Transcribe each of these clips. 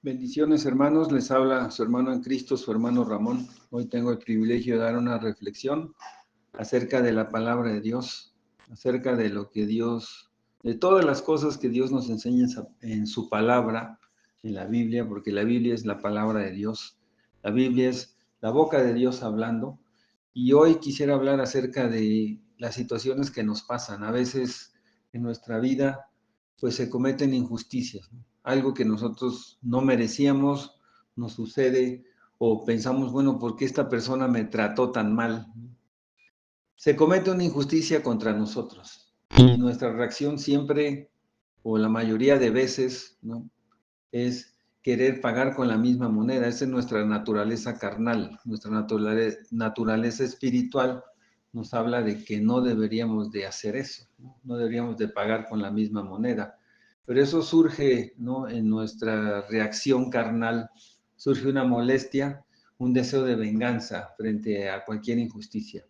Bendiciones, hermanos. Les habla su hermano en Cristo, su hermano Ramón. Hoy tengo el privilegio de dar una reflexión acerca de la palabra de Dios, acerca de lo que Dios, de todas las cosas que Dios nos enseña en su palabra, en la Biblia, porque la Biblia es la palabra de Dios. La Biblia es la boca de Dios hablando. Y hoy quisiera hablar acerca de las situaciones que nos pasan. A veces en nuestra vida, pues se cometen injusticias, ¿no? Algo que nosotros no merecíamos, nos sucede, o pensamos, bueno, ¿por qué esta persona me trató tan mal? Se comete una injusticia contra nosotros y nuestra reacción siempre, o la mayoría de veces, ¿no?, es querer pagar con la misma moneda. Esa es nuestra naturaleza carnal, nuestra naturaleza espiritual nos habla de que no deberíamos de hacer eso, ¿no? No deberíamos de pagar con la misma moneda. Pero eso surge, ¿no?, en nuestra reacción carnal, surge una molestia, un deseo de venganza frente a cualquier injusticia.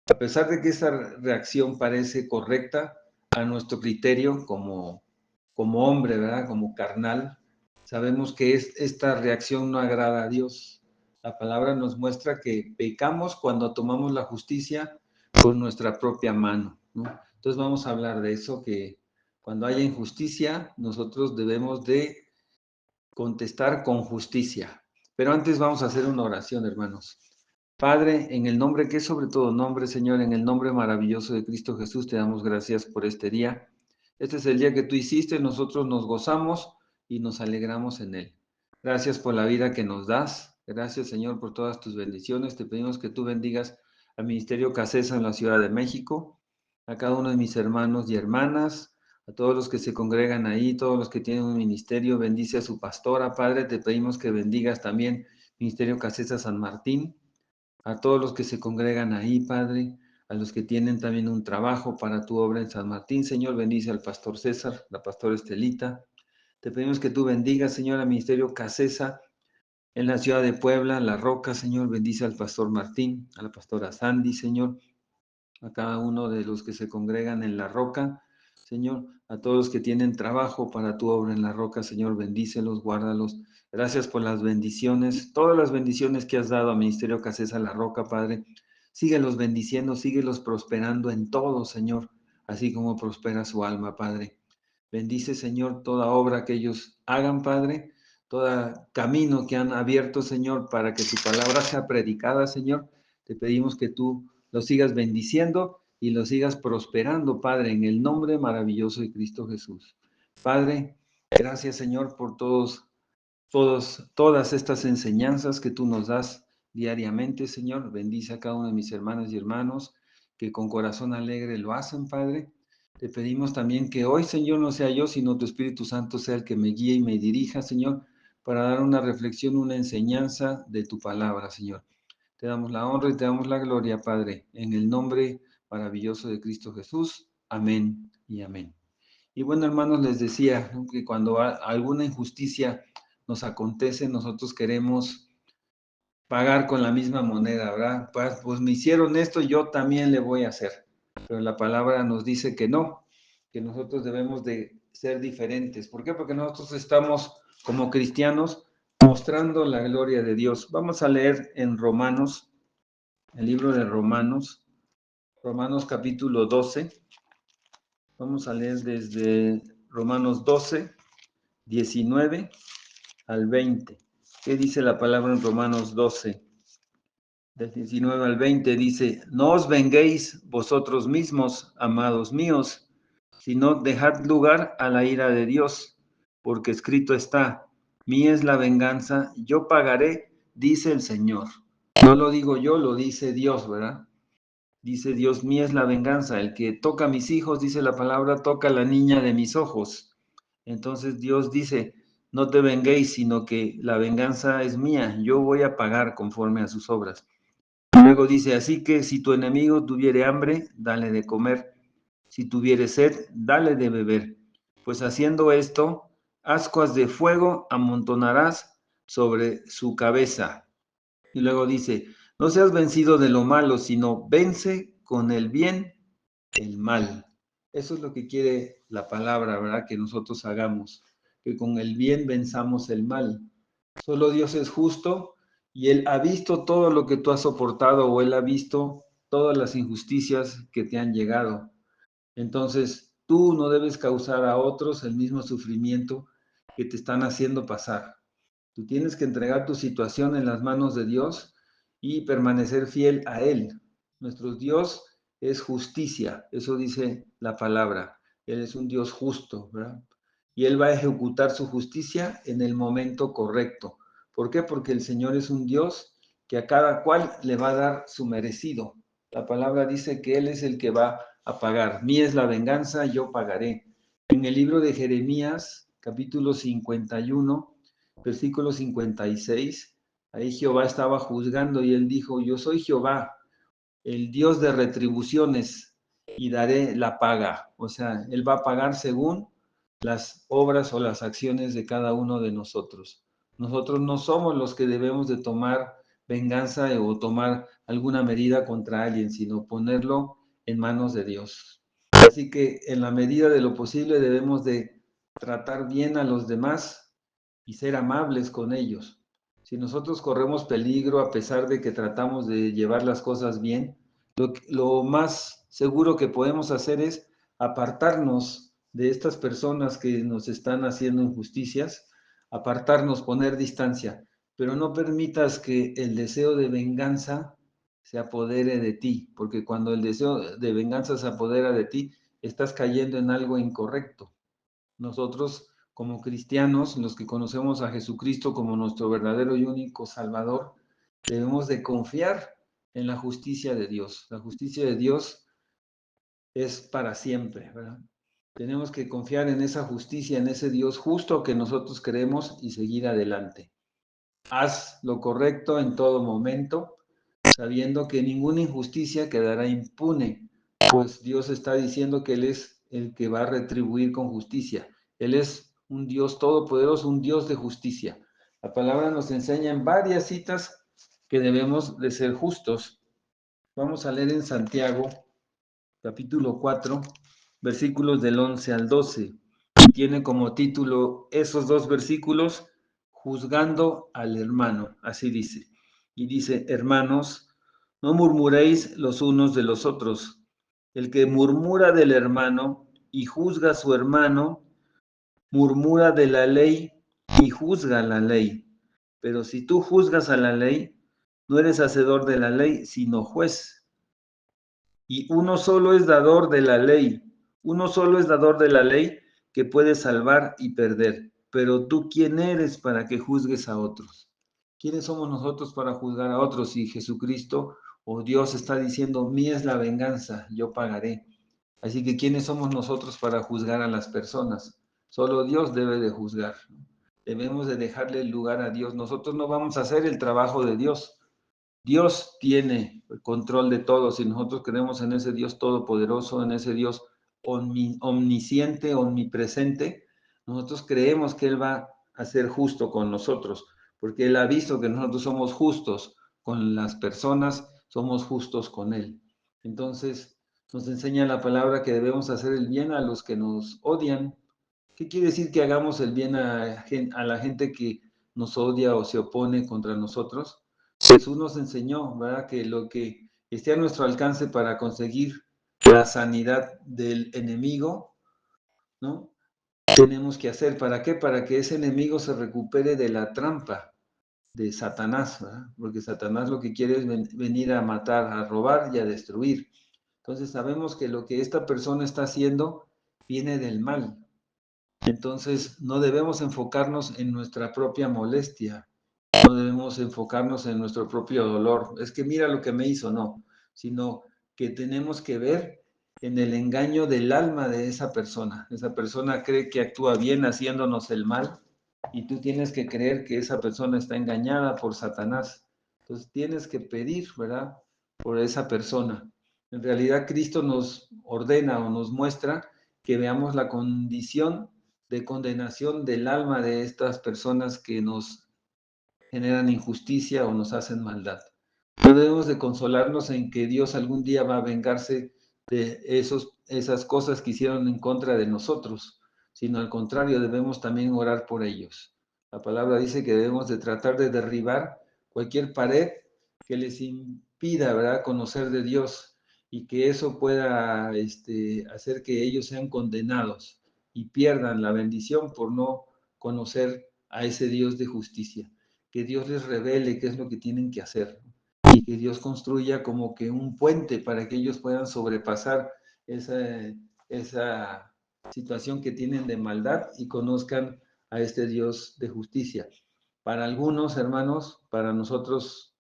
A pesar de que esa reacción parece correcta a nuestro criterio como hombre, ¿verdad?, como carnal, sabemos que esta reacción no agrada a Dios. La palabra nos muestra que pecamos cuando tomamos la justicia con nuestra propia mano, ¿no? Entonces vamos a hablar de eso, que cuando haya injusticia, nosotros debemos de contestar con justicia. Pero antes vamos a hacer una oración, hermanos. Padre, en el nombre que es sobre todo nombre, Señor, en el nombre maravilloso de Cristo Jesús, te damos gracias por este día. Este es el día que tú hiciste, nosotros nos gozamos y nos alegramos en él. Gracias por la vida que nos das. Gracias, Señor, por todas tus bendiciones. Te pedimos que tú bendigas al Ministerio Casesa en la Ciudad de México, a cada uno de mis hermanos y hermanas, a todos los que se congregan ahí, todos los que tienen un ministerio. Bendice a su pastora, Padre. Te pedimos que bendigas también Ministerio Casesa San Martín, a todos los que se congregan ahí, Padre, a los que tienen también un trabajo para tu obra en San Martín. Señor, bendice al pastor César, la pastora Estelita. Te pedimos que tú bendigas, Señor, al Ministerio Casesa en la ciudad de Puebla, La Roca. Señor, bendice al pastor Martín, a la pastora Sandy, Señor, a cada uno de los que se congregan en La Roca. Señor, a todos los que tienen trabajo para tu obra en La Roca, Señor, bendícelos, guárdalos. Gracias por las bendiciones, todas las bendiciones que has dado al Ministerio Casesa La Roca, Padre. Síguelos bendiciendo, síguelos prosperando en todo, Señor, así como prospera su alma, Padre. Bendice, Señor, toda obra que ellos hagan, Padre, todo camino que han abierto, Señor, para que tu palabra sea predicada, Señor. Te pedimos que tú lo sigas bendiciendo y lo sigas prosperando, Padre, en el nombre maravilloso de Cristo Jesús. Padre, gracias, Señor, por todas estas enseñanzas que tú nos das diariamente, Señor. Bendice a cada uno de mis hermanas y hermanos que con corazón alegre lo hacen, Padre. Te pedimos también que hoy, Señor, no sea yo, sino tu Espíritu Santo sea el que me guíe y me dirija, Señor, para dar una reflexión, una enseñanza de tu palabra, Señor. Te damos la honra y te damos la gloria, Padre, en el nombre maravilloso de Cristo Jesús. Amén y amén. Y bueno, hermanos, les decía, ¿no?, que cuando alguna injusticia nos acontece, nosotros queremos pagar con la misma moneda, ¿verdad? Pues me hicieron esto, yo también le voy a hacer. Pero la palabra nos dice que no, que nosotros debemos de ser diferentes. ¿Por qué? Porque nosotros estamos como cristianos mostrando la gloria de Dios. Vamos a leer en Romanos, el libro de Romanos, Romanos capítulo 12. Vamos a leer desde Romanos 12, 19 al 20. ¿Qué dice la palabra en Romanos 12? Del 19 al 20 dice: no os venguéis vosotros mismos, amados míos, sino dejad lugar a la ira de Dios, porque escrito está: mía es la venganza, yo pagaré, dice el Señor. No lo digo yo, lo dice Dios, ¿verdad? Dice Dios: mía es la venganza, el que toca a mis hijos, dice la palabra, toca a la niña de mis ojos. Entonces Dios dice: no te venguéis, sino que la venganza es mía, yo voy a pagar conforme a sus obras. Luego dice: así que si tu enemigo tuviere hambre, dale de comer; si tuviere sed, dale de beber, pues haciendo esto, ascuas de fuego amontonarás sobre su cabeza. Y luego dice: no seas vencido de lo malo, sino vence con el bien el mal. Eso es lo que quiere la palabra, ¿verdad?, que nosotros hagamos, que con el bien venzamos el mal. Solo Dios es justo y Él ha visto todo lo que tú has soportado o Él ha visto todas las injusticias que te han llegado. Entonces, tú no debes causar a otros el mismo sufrimiento que te están haciendo pasar. Tú tienes que entregar tu situación en las manos de Dios y permanecer fiel a Él. Nuestro Dios es justicia, eso dice la palabra. Él es un Dios justo, ¿verdad? Y Él va a ejecutar su justicia en el momento correcto. ¿Por qué? Porque el Señor es un Dios que a cada cual le va a dar su merecido. La palabra dice que Él es el que va a pagar. Mía es la venganza, yo pagaré. En el libro de Jeremías, capítulo 51, versículo 56, ahí Jehová estaba juzgando y él dijo, yo soy Jehová, el Dios de retribuciones y daré la paga. O sea, él va a pagar según las obras o las acciones de cada uno de nosotros. Nosotros no somos los que debemos de tomar venganza o tomar alguna medida contra alguien, sino ponerlo en manos de Dios. Así que en la medida de lo posible debemos de tratar bien a los demás y ser amables con ellos. Si nosotros corremos peligro a pesar de que tratamos de llevar las cosas bien, lo más seguro que podemos hacer es apartarnos de estas personas que nos están haciendo injusticias, apartarnos, poner distancia, pero no permitas que el deseo de venganza se apodere de ti, porque cuando el deseo de venganza se apodera de ti, estás cayendo en algo incorrecto. Nosotros, como cristianos, los que conocemos a Jesucristo como nuestro verdadero y único Salvador, debemos de confiar en la justicia de Dios. La justicia de Dios es para siempre, ¿verdad? Tenemos que confiar en esa justicia, en ese Dios justo que nosotros creemos y seguir adelante. Haz lo correcto en todo momento, sabiendo que ninguna injusticia quedará impune, pues Dios está diciendo que Él es el que va a retribuir con justicia. Él es un Dios todopoderoso, un Dios de justicia. La palabra nos enseña en varias citas que debemos de ser justos. Vamos a leer en Santiago, capítulo 4, versículos del 11 al 12. Y tiene como título esos dos versículos, juzgando al hermano, así dice. Y dice, hermanos, no murmuréis los unos de los otros. El que murmura del hermano y juzga a su hermano, murmura de la ley y juzga la ley. Pero si tú juzgas a la ley, no eres hacedor de la ley, sino juez. Y uno solo es dador de la ley, uno solo es dador de la ley que puede salvar y perder. Pero tú, ¿quién eres para que juzgues a otros? ¿Quiénes somos nosotros para juzgar a otros? Si Jesucristo o Dios está diciendo, mía es la venganza, yo pagaré. Así que, ¿quiénes somos nosotros para juzgar a las personas? Solo Dios debe de juzgar. Debemos de dejarle el lugar a Dios. Nosotros no vamos a hacer el trabajo de Dios. Dios tiene el control de todo. Si nosotros creemos en ese Dios todopoderoso, en ese Dios omnisciente, omnipresente, nosotros creemos que Él va a ser justo con nosotros, porque Él ha visto que nosotros somos justos con las personas, somos justos con Él. Entonces, nos enseña la palabra que debemos hacer el bien a los que nos odian. ¿Qué quiere decir que hagamos el bien a la gente que nos odia o se opone contra nosotros? Jesús nos enseñó, ¿verdad? Que lo que esté a nuestro alcance para conseguir la sanidad del enemigo, ¿no? Tenemos que hacer. ¿Para qué? Para que ese enemigo se recupere de la trampa de Satanás, ¿verdad? Porque Satanás lo que quiere es venir a matar, a robar y a destruir. Entonces sabemos que lo que esta persona está haciendo viene del mal. Entonces no debemos enfocarnos en nuestra propia molestia, no debemos enfocarnos en nuestro propio dolor. Es que mira lo que me hizo, no, sino que tenemos que ver en el engaño del alma de esa persona. Esa persona cree que actúa bien haciéndonos el mal y tú tienes que creer que esa persona está engañada por Satanás. Entonces tienes que pedir, ¿verdad? Por esa persona. En realidad Cristo nos ordena o nos muestra que veamos la condición de condenación del alma de estas personas que nos generan injusticia o nos hacen maldad. No debemos de consolarnos en que Dios algún día va a vengarse de esas cosas que hicieron en contra de nosotros, sino al contrario, debemos también orar por ellos. La palabra dice que debemos de tratar de derribar cualquier pared que les impida, ¿verdad?, conocer de Dios y que eso pueda hacer que ellos sean condenados y pierdan la bendición por no conocer a ese Dios de justicia. Que Dios les revele qué es lo que tienen que hacer y que Dios construya como que un puente para que ellos puedan sobrepasar esa situación que tienen de maldad y conozcan a este Dios de justicia. Para algunos, hermanos, para nosotros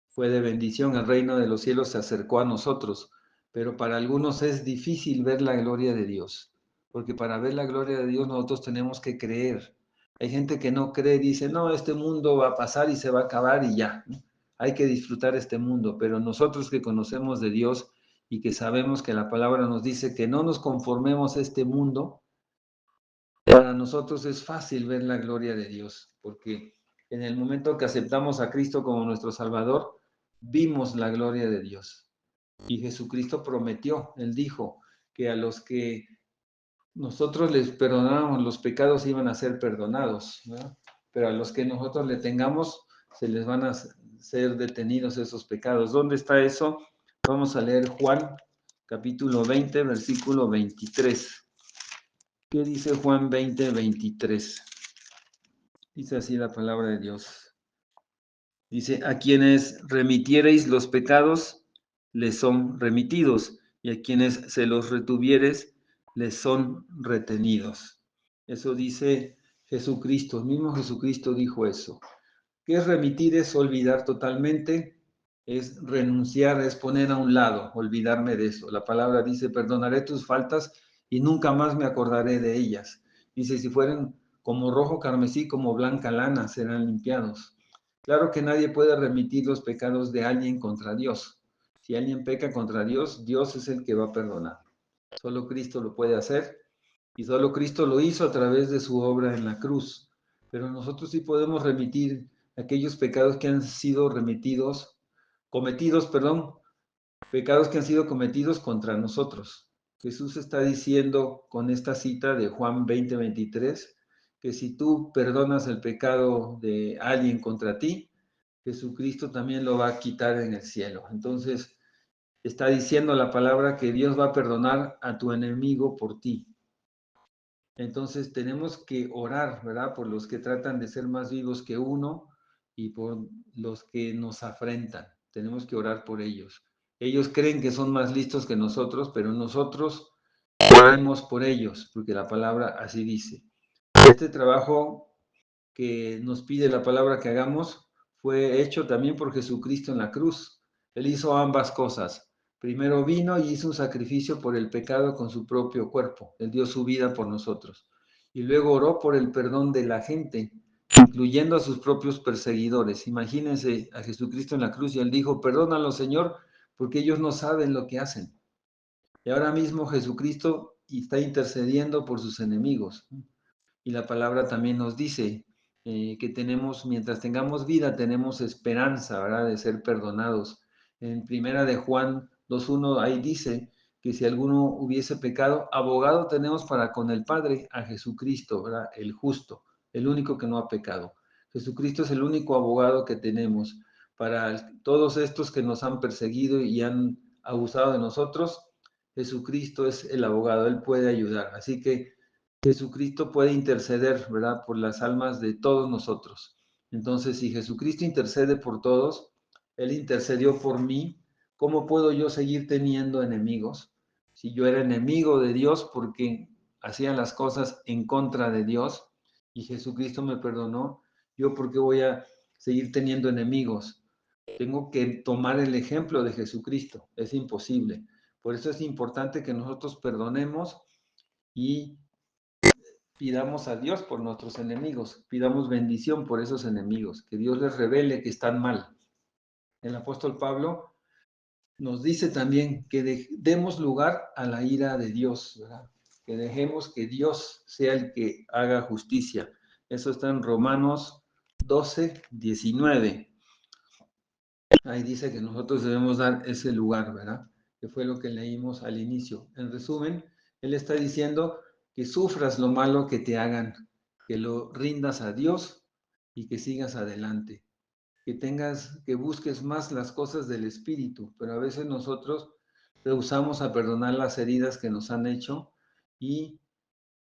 fue de bendición, el reino de los cielos se acercó a nosotros, pero para algunos es difícil ver la gloria de Dios, porque para ver la gloria de Dios nosotros tenemos que creer. Hay gente que no cree, dice, no, este mundo va a pasar y se va a acabar y ya, ¿no? Hay que disfrutar este mundo, pero nosotros que conocemos de Dios y que sabemos que la palabra nos dice que no nos conformemos a este mundo, para nosotros es fácil ver la gloria de Dios, porque en el momento que aceptamos a Cristo como nuestro Salvador, vimos la gloria de Dios. Y Jesucristo prometió, Él dijo que a los que nosotros les perdonábamos los pecados iban a ser perdonados, ¿no? Pero a los que nosotros le tengamos, se les van a ser detenidos esos pecados. ¿Dónde está eso? Vamos a leer Juan capítulo 20, versículo 23. ¿Qué dice Juan 20, 23? Dice así la palabra de Dios. Dice, a quienes remitiereis los pecados, les son remitidos, y a quienes se los retuvieres, les son retenidos. Eso dice Jesucristo, el mismo Jesucristo dijo eso. ¿Qué es remitir? Es olvidar totalmente, es renunciar, es poner a un lado, olvidarme de eso. La palabra dice, perdonaré tus faltas y nunca más me acordaré de ellas. Dice, si fueran como rojo carmesí, como blanca lana, serán limpiados. Claro que nadie puede remitir los pecados de alguien contra Dios. Si alguien peca contra Dios, Dios es el que va a perdonar. Solo Cristo lo puede hacer y solo Cristo lo hizo a través de su obra en la cruz. Pero nosotros sí podemos remitir aquellos pecados que han sido cometidos, pecados que han sido cometidos contra nosotros. Jesús está diciendo con esta cita de Juan 20:23 que si tú perdonas el pecado de alguien contra ti, Jesucristo también lo va a quitar en el cielo. Entonces, está diciendo la palabra que Dios va a perdonar a tu enemigo por ti. Entonces tenemos que orar, ¿verdad? Por los que tratan de ser más vivos que uno y por los que nos afrentan. Tenemos que orar por ellos. Ellos creen que son más listos que nosotros, pero nosotros oremos por ellos, porque la palabra así dice. Este trabajo que nos pide la palabra que hagamos fue hecho también por Jesucristo en la cruz. Él hizo ambas cosas. Primero vino y hizo un sacrificio por el pecado con su propio cuerpo. Él dio su vida por nosotros. Y luego oró por el perdón de la gente, incluyendo a sus propios perseguidores. Imagínense a Jesucristo en la cruz y él dijo, perdónalo, Señor, porque ellos no saben lo que hacen. Y ahora mismo Jesucristo está intercediendo por sus enemigos. Y la palabra también nos dice que tenemos, mientras tengamos vida, tenemos esperanza, ¿verdad?, de ser perdonados. En primera de Juan 2:1, ahí dice que si alguno hubiese pecado, abogado tenemos para con el Padre, a Jesucristo, ¿verdad?, el justo, el único que no ha pecado. Jesucristo es el único abogado que tenemos para todos estos que nos han perseguido y han abusado de nosotros. Jesucristo es el abogado, Él puede ayudar. Así que Jesucristo puede interceder, ¿verdad?, por las almas de todos nosotros. Entonces, si Jesucristo intercede por todos, Él intercedió por mí, ¿cómo puedo yo seguir teniendo enemigos? Si yo era enemigo de Dios porque hacía las cosas en contra de Dios y Jesucristo me perdonó, ¿yo por qué voy a seguir teniendo enemigos? Tengo que tomar el ejemplo de Jesucristo. Es imposible. Por eso es importante que nosotros perdonemos y pidamos a Dios por nuestros enemigos, pidamos bendición por esos enemigos, que Dios les revele que están mal. El apóstol Pablo nos dice también que demos lugar a la ira de Dios, ¿verdad? Que dejemos que Dios sea el que haga justicia. Eso está en Romanos 12:19. Ahí dice que nosotros debemos dar ese lugar, ¿verdad? Que fue lo que leímos al inicio. En resumen, él está diciendo que sufras lo malo que te hagan, que lo rindas a Dios y que sigas adelante, que busques más las cosas del Espíritu, pero a veces nosotros rehusamos a perdonar las heridas que nos han hecho y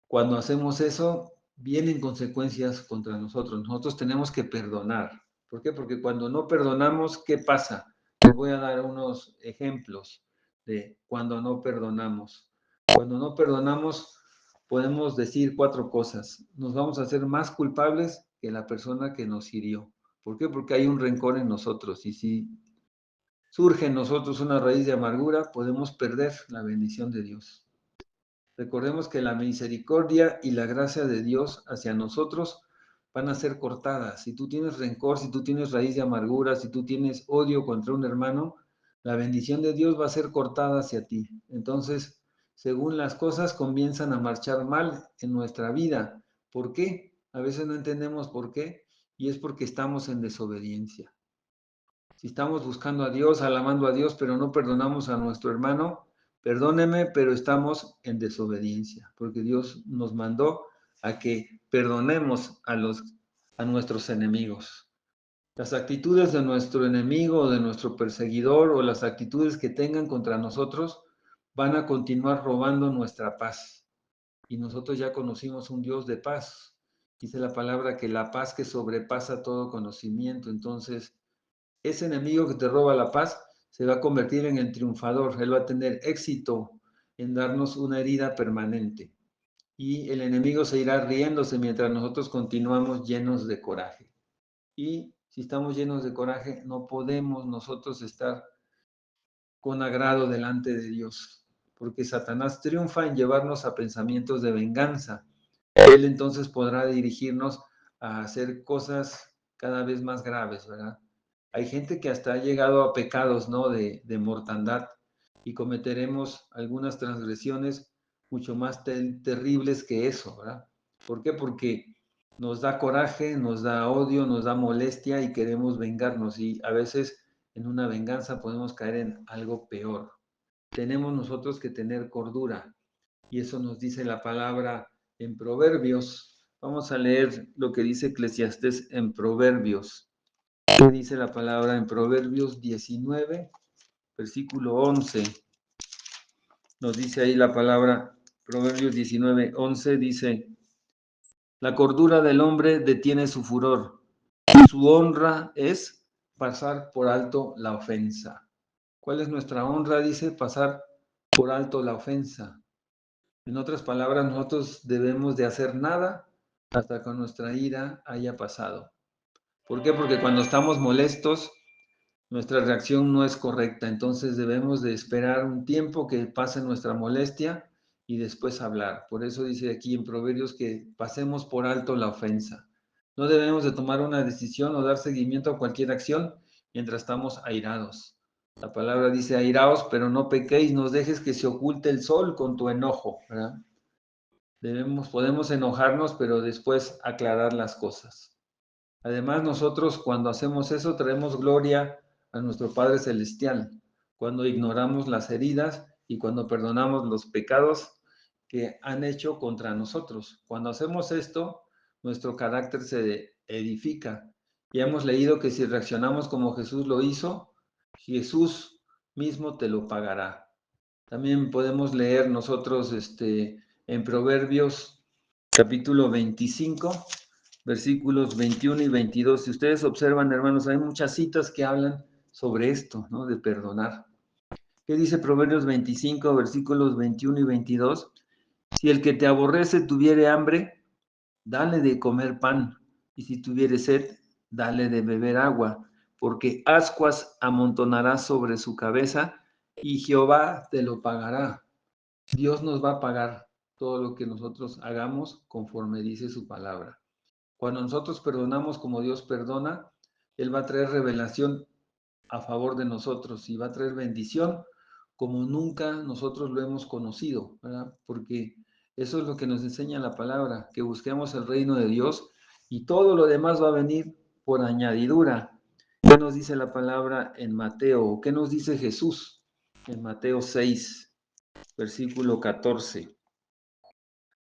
cuando hacemos eso, vienen consecuencias contra nosotros. Nosotros tenemos que perdonar. ¿Por qué? Porque cuando no perdonamos, ¿qué pasa? Les voy a dar unos ejemplos de cuando no perdonamos. Cuando no perdonamos, podemos decir 4 cosas. Nos vamos a hacer más culpables que la persona que nos hirió. ¿Por qué? Porque hay un rencor en nosotros. Y si surge en nosotros una raíz de amargura, podemos perder la bendición de Dios. Recordemos que la misericordia y la gracia de Dios hacia nosotros van a ser cortadas. Si tú tienes rencor, si tú tienes raíz de amargura, si tú tienes odio contra un hermano, la bendición de Dios va a ser cortada hacia ti. Entonces, según las cosas comienzan a marchar mal en nuestra vida. ¿Por qué? A veces no entendemos por qué, y es porque estamos en desobediencia. Si estamos buscando a Dios, alabando a Dios, pero no perdonamos a nuestro hermano, perdóneme, pero estamos en desobediencia, porque Dios nos mandó a que perdonemos a nuestros enemigos. Las actitudes de nuestro enemigo o de nuestro perseguidor o las actitudes que tengan contra nosotros van a continuar robando nuestra paz. Y nosotros ya conocimos un Dios de paz. Dice la palabra que la paz que sobrepasa todo conocimiento. Entonces, ese enemigo que te roba la paz se va a convertir en el triunfador. Él va a tener éxito en darnos una herida permanente. Y el enemigo se irá riéndose mientras nosotros continuamos llenos de coraje. Y si estamos llenos de coraje, no podemos nosotros estar con agrado delante de Dios, porque Satanás triunfa en llevarnos a pensamientos de venganza. Él entonces podrá dirigirnos a hacer cosas cada vez más graves, ¿verdad? Hay gente que hasta ha llegado a pecados, ¿no? De mortandad y cometeremos algunas transgresiones mucho más terribles que eso, ¿verdad? ¿Por qué? Porque nos da coraje, nos da odio, nos da molestia y queremos vengarnos y a veces en una venganza podemos caer en algo peor. Tenemos nosotros que tener cordura y eso nos dice la palabra en Proverbios. Vamos a leer lo que dice Eclesiastés en Proverbios. ¿Qué dice la palabra en Proverbios 19, versículo 11? Nos dice ahí la palabra, Proverbios 19, 11 dice, la cordura del hombre detiene su furor, y su honra es pasar por alto la ofensa. ¿Cuál es nuestra honra? Dice pasar por alto la ofensa. En otras palabras, nosotros debemos de hacer nada hasta que nuestra ira haya pasado. ¿Por qué? Porque cuando estamos molestos, nuestra reacción no es correcta. Entonces debemos de esperar un tiempo que pase nuestra molestia y después hablar. Por eso dice aquí en Proverbios que pasemos por alto la ofensa. No debemos de tomar una decisión o dar seguimiento a cualquier acción mientras estamos airados. La palabra dice airaos, pero no pequéis, no dejes que se oculte el sol con tu enojo, ¿verdad? Podemos enojarnos, pero después aclarar las cosas. Además, nosotros cuando hacemos eso traemos gloria a nuestro Padre Celestial, cuando ignoramos las heridas y cuando perdonamos los pecados que han hecho contra nosotros. Cuando hacemos esto, nuestro carácter se edifica. Y hemos leído que si reaccionamos como Jesús lo hizo, Jesús mismo te lo pagará. También podemos leer nosotros en Proverbios capítulo 25, versículos 21 y 22. Si ustedes observan, hermanos, hay muchas citas que hablan sobre esto, ¿no? De perdonar. ¿Qué dice Proverbios 25, versículos 21 y 22? Si el que te aborrece tuviere hambre, dale de comer pan, y si tuviere sed, dale de beber agua, porque ascuas amontonarás sobre su cabeza, y Jehová te lo pagará. Dios nos va a pagar todo lo que nosotros hagamos conforme dice su palabra. Cuando nosotros perdonamos como Dios perdona, Él va a traer revelación a favor de nosotros y va a traer bendición como nunca nosotros lo hemos conocido, ¿verdad? Porque eso es lo que nos enseña la palabra, que busquemos el reino de Dios y todo lo demás va a venir por añadidura. ¿Qué nos dice la palabra en Mateo? ¿Qué nos dice Jesús en Mateo 6, versículo 14?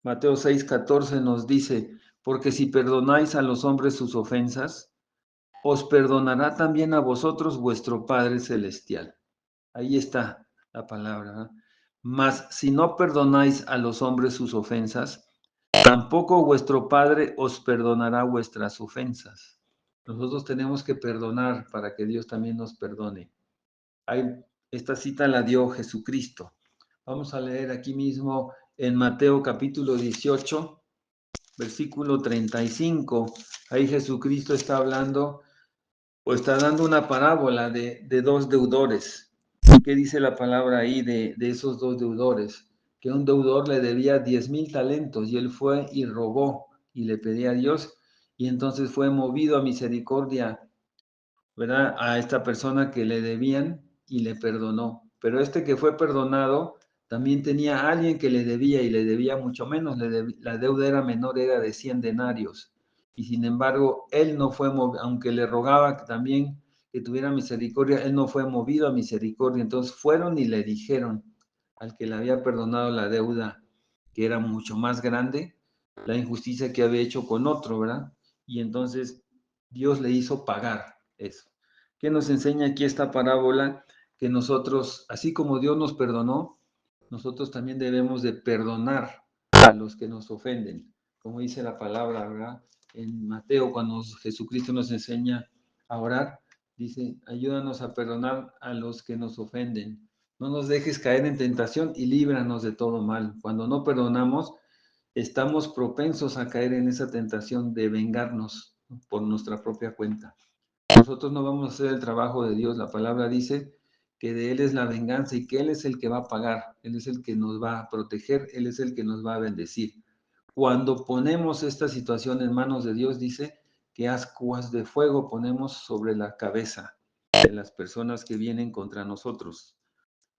Mateo 6, 14 nos dice, porque si perdonáis a los hombres sus ofensas, os perdonará también a vosotros vuestro Padre Celestial. Ahí está la palabra, ¿no? Mas si no perdonáis a los hombres sus ofensas, tampoco vuestro Padre os perdonará vuestras ofensas. Nosotros tenemos que perdonar para que Dios también nos perdone. Esta cita la dio Jesucristo. Vamos a leer aquí mismo en Mateo capítulo 18, versículo 35. Ahí Jesucristo está hablando o está dando una parábola de dos deudores. ¿Y qué dice la palabra ahí de esos dos deudores? Que un deudor le debía 10,000 talentos y él fue y robó y le pedía a Dios y entonces fue movido a misericordia, ¿verdad? A esta persona que le debían y le perdonó. Pero este que fue perdonado también tenía a alguien que le debía y le debía mucho menos. La deuda era menor, era de 100 denarios. Y sin embargo, él no fue movido, aunque le rogaba que también que tuviera misericordia, él no fue movido a misericordia. Entonces fueron y le dijeron al que le había perdonado la deuda, que era mucho más grande, la injusticia que había hecho con otro, ¿verdad? Y entonces Dios le hizo pagar eso. ¿Qué nos enseña aquí esta parábola? Que nosotros, así como Dios nos perdonó, nosotros también debemos de perdonar a los que nos ofenden. Como dice la palabra, ¿verdad? En Mateo, cuando Jesucristo nos enseña a orar, dice, ayúdanos a perdonar a los que nos ofenden. No nos dejes caer en tentación y líbranos de todo mal. Cuando no perdonamos, estamos propensos a caer en esa tentación de vengarnos por nuestra propia cuenta. Nosotros no vamos a hacer el trabajo de Dios. La palabra dice que de Él es la venganza y que Él es el que va a pagar. Él es el que nos va a proteger. Él es el que nos va a bendecir. Cuando ponemos esta situación en manos de Dios, dice que ascuas de fuego ponemos sobre la cabeza de las personas que vienen contra nosotros.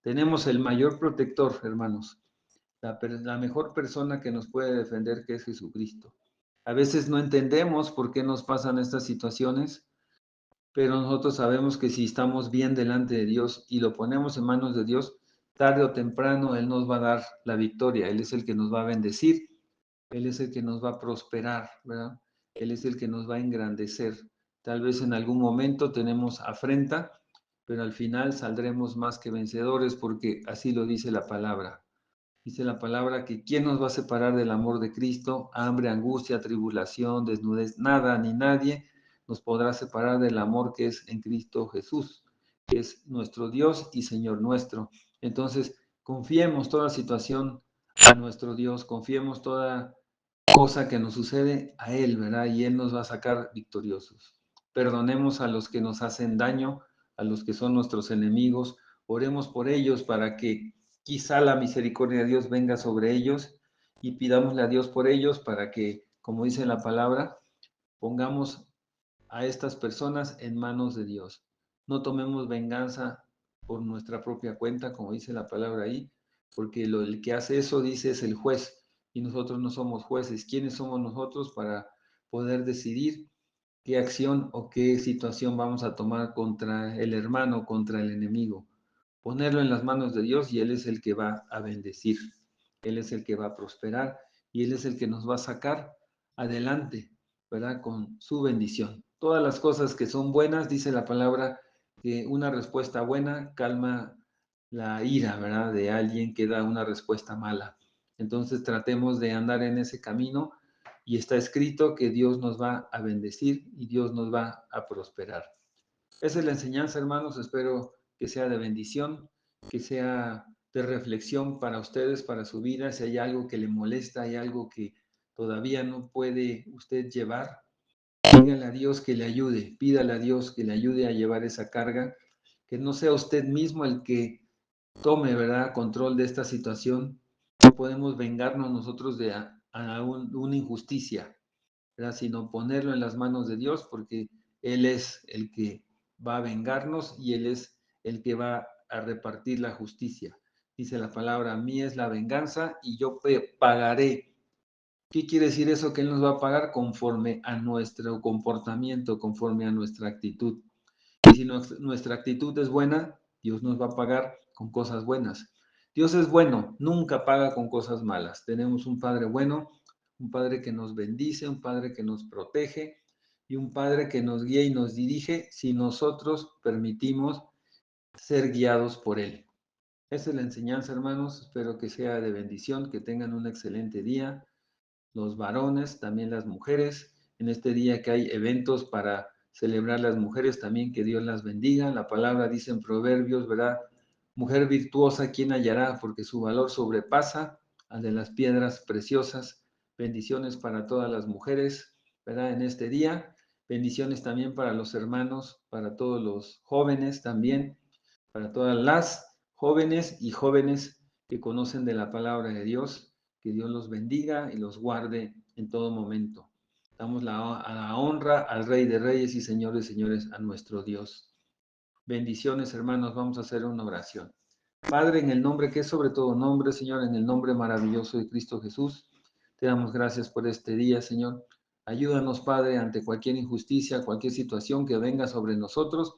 Tenemos el mayor protector, hermanos, la mejor persona que nos puede defender, que es Jesucristo. A veces no entendemos por qué nos pasan estas situaciones, pero nosotros sabemos que si estamos bien delante de Dios y lo ponemos en manos de Dios, tarde o temprano Él nos va a dar la victoria. Él es el que nos va a bendecir, Él es el que nos va a prosperar, ¿verdad? Él es el que nos va a engrandecer. Tal vez en algún momento tenemos afrenta, pero al final saldremos más que vencedores porque así lo dice la palabra. Dice la palabra que ¿quién nos va a separar del amor de Cristo? Hambre, angustia, tribulación, desnudez, nada ni nadie nos podrá separar del amor que es en Cristo Jesús, que es nuestro Dios y Señor nuestro. Entonces, confiemos toda situación a nuestro Dios, confiemos toda cosa que nos sucede a Él, ¿verdad? Y Él nos va a sacar victoriosos. Perdonemos a los que nos hacen daño, a los que son nuestros enemigos, oremos por ellos para que quizá la misericordia de Dios venga sobre ellos y pidámosle a Dios por ellos para que, como dice la palabra, pongamos a estas personas en manos de Dios. No tomemos venganza por nuestra propia cuenta, como dice la palabra ahí, porque el que hace eso, dice, es el juez y nosotros no somos jueces. ¿Quiénes somos nosotros para poder decidir qué acción o qué situación vamos a tomar contra el hermano, contra el enemigo? Ponerlo en las manos de Dios y Él es el que va a bendecir, Él es el que va a prosperar y Él es el que nos va a sacar adelante, ¿verdad? Con su bendición. Todas las cosas que son buenas, dice la palabra, que una respuesta buena calma la ira, ¿verdad? De alguien que da una respuesta mala. Entonces tratemos de andar en ese camino y está escrito que Dios nos va a bendecir y Dios nos va a prosperar. Esa es la enseñanza, hermanos. Espero que sea de bendición, que sea de reflexión para ustedes, para su vida. Si hay algo que le molesta, hay algo que todavía no puede usted llevar, dígale a Dios que le ayude, pídale a Dios que le ayude a llevar esa carga, que no sea usted mismo el que tome, ¿verdad?, control de esta situación. No podemos vengarnos nosotros de una injusticia, ¿verdad?, sino ponerlo en las manos de Dios, porque Él es el que va a vengarnos y Él es el que va a repartir la justicia. Dice la palabra, mía es la venganza y yo pagaré. ¿Qué quiere decir eso? Que Él nos va a pagar conforme a nuestro comportamiento, conforme a nuestra actitud. Y si nuestra actitud es buena, Dios nos va a pagar con cosas buenas. Dios es bueno, nunca paga con cosas malas. Tenemos un Padre bueno, un Padre que nos bendice, un Padre que nos protege y un Padre que nos guía y nos dirige si nosotros permitimos ser guiados por Él. Esa es la enseñanza, hermanos. Espero que sea de bendición, que tengan un excelente día. Los varones, también las mujeres. En este día que hay eventos para celebrar las mujeres, también que Dios las bendiga. La palabra dice en Proverbios, ¿verdad? Mujer virtuosa, ¿quién hallará? Porque su valor sobrepasa al de las piedras preciosas. Bendiciones para todas las mujeres, ¿verdad? En este día. Bendiciones también para los hermanos, para todos los jóvenes también, para todas las jóvenes y jóvenes que conocen de la palabra de Dios. Que Dios los bendiga y los guarde en todo momento. Damos a la honra al Rey de Reyes y Señor de Señores, a nuestro Dios. Bendiciones, hermanos. Vamos a hacer una oración. Padre, en el nombre que es sobre todo nombre, Señor, en el nombre maravilloso de Cristo Jesús, te damos gracias por este día, Señor. Ayúdanos, Padre, ante cualquier injusticia, cualquier situación que venga sobre nosotros.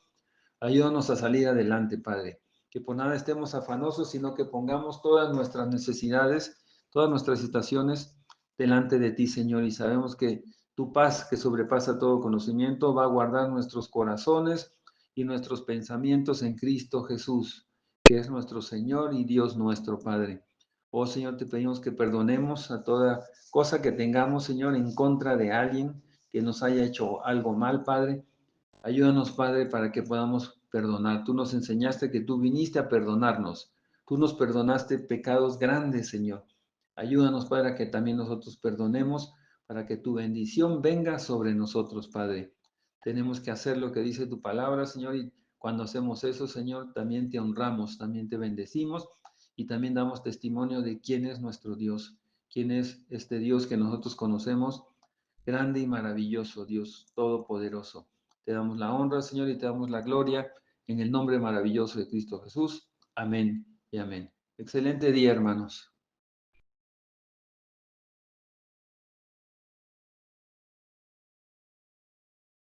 Ayúdanos a salir adelante, Padre. Que por nada estemos afanosos, sino que pongamos todas nuestras necesidades, todas nuestras situaciones delante de ti, Señor. Y sabemos que tu paz, que sobrepasa todo conocimiento, va a guardar nuestros corazones y nuestros pensamientos en Cristo Jesús, que es nuestro Señor y Dios nuestro Padre. Oh Señor, te pedimos que perdonemos a toda cosa que tengamos, Señor, en contra de alguien que nos haya hecho algo mal, Padre. Ayúdanos, Padre, para que podamos perdonar. Tú nos enseñaste que tú viniste a perdonarnos. Tú nos perdonaste pecados grandes, Señor. Ayúdanos, Padre, a que también nosotros perdonemos, para que tu bendición venga sobre nosotros, Padre. Tenemos que hacer lo que dice tu palabra, Señor, y cuando hacemos eso, Señor, también te honramos, también te bendecimos y también damos testimonio de quién es nuestro Dios, quién es este Dios que nosotros conocemos, grande y maravilloso, Dios todopoderoso. Te damos la honra, Señor, y te damos la gloria en el nombre maravilloso de Cristo Jesús. Amén y amén. Excelente día, hermanos.